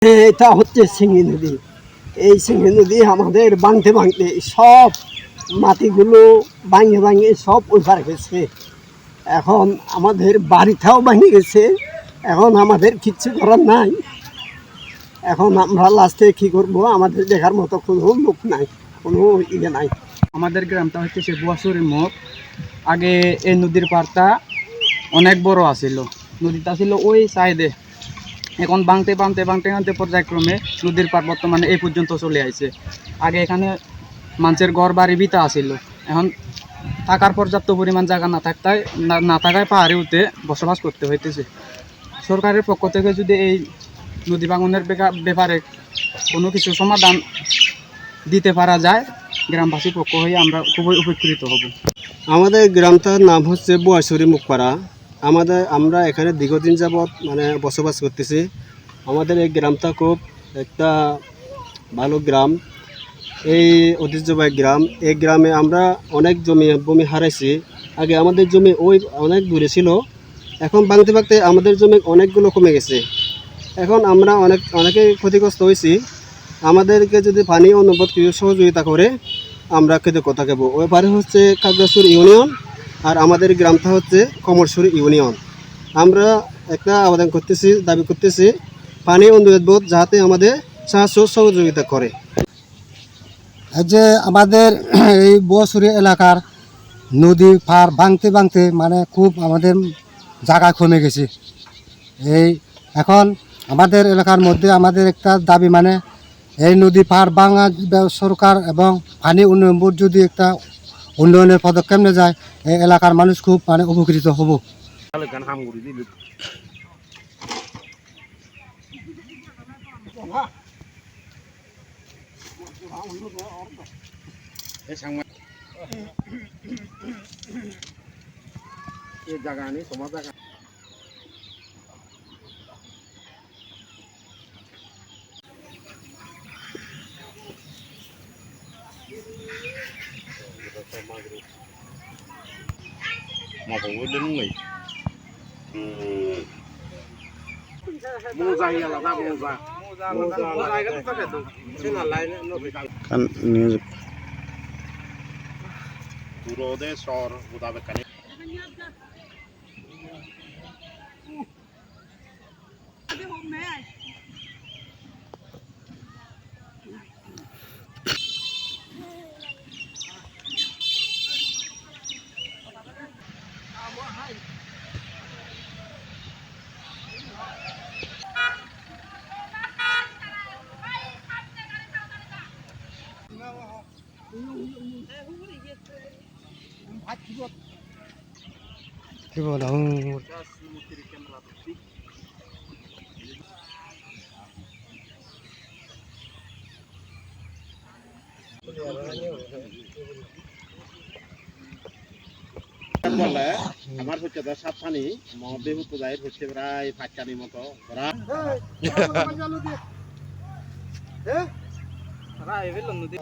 এটা হচ্ছে সিঙ্গি নদী। এই সিঙ্গি নদী আমাদের ভাঙতে ভাঙতে সব মাটিগুলো ভাঙে সব ওই পার গেছে। এখন আমাদের বাড়িটাও ভেঙে গেছে। এখন আমাদের কিচ্ছু করার নাই। এখন আমরা লাস্টে কী করব? আমাদের দেখার মতো কোনো লোক নাই, কোনো ইয়ে নাই। আমাদের গ্রামটা হচ্ছে সে বুয়াশুরি মোড়। আগে এই নদীর পাড়টা অনেক বড় আছিল, নদীটা ছিল ওই সাইডে। এখন ভাঙতে পর্যায়ক্রমে নদীর পাড় বর্তমানে এই পর্যন্ত চলে আসছে। আগে এখানে মানুষের ঘর বাড়ি বিতা আছিল। এখন থাকার পর্যাপ্ত পরিমাণ জায়গা না থাকায় পাহাড়ে উঠে বসবাস করতে হইতেছে। সরকারের পক্ষ থেকে যদি এই নদী ভাঙনের ব্যাপারে কোনো কিছু সমাধান দিতে পারা যায়, গ্রামবাসীর পক্ষ হয়ে আমরা খুবই উপকৃত হব। আমাদের গ্রামটার নাম হচ্ছে বুয়াশুরি মুখপাড়া। আমরা এখানে দীর্ঘদিন যাবৎ বসবাস করতেছি। আমাদের এই গ্রামটা খুব একটা ভালো গ্রাম, এই ঐতিহ্যবাহী গ্রাম। এই গ্রামে আমরা অনেক জমি হারাইছি। আগে আমাদের জমি ওই অনেক দূরে ছিল, এখন ভাঙতে আমাদের জমি অনেকগুলো কমে গেছে। এখন আমরা অনেকে ক্ষতিগ্রস্ত হয়েছি। আমাদেরকে যদি পানি অনুবাদ কিছু সহযোগিতা করে আমরা কৃতজ্ঞ থাকবো। ওই পারে হচ্ছে খাগড়াছড়ি ইউনিয়ন, আর আমাদের গ্রামটা হচ্ছে কমরছড়ি ইউনিয়ন। আমরা একটা আবেদন করতেছি, দাবি করতেছি পানি উন্নয়ন বোর্ড যাতে আমাদের সাহায্য সহযোগিতা করে। যে আমাদের এই বুয়াশুরি এলাকার নদী পার ভাঙতে খুব আমাদের জায়গা কমে গেছে। এখন আমাদের এলাকার মধ্যে আমাদের একটা দাবি, এই নদী পার ভাঙা সরকার এবং পানি উন্নয়ন বোর্ড যদি একটা উন্নয়নের পদক্ষেপ নিয়ে যায়, এই এলাকার মানুষ খুব উপকৃত হব। কি বল আমার হচ্ছে 7 পানি মহাদেহুত জাহির হচ্ছে প্রায় 5 কানি মতো নদী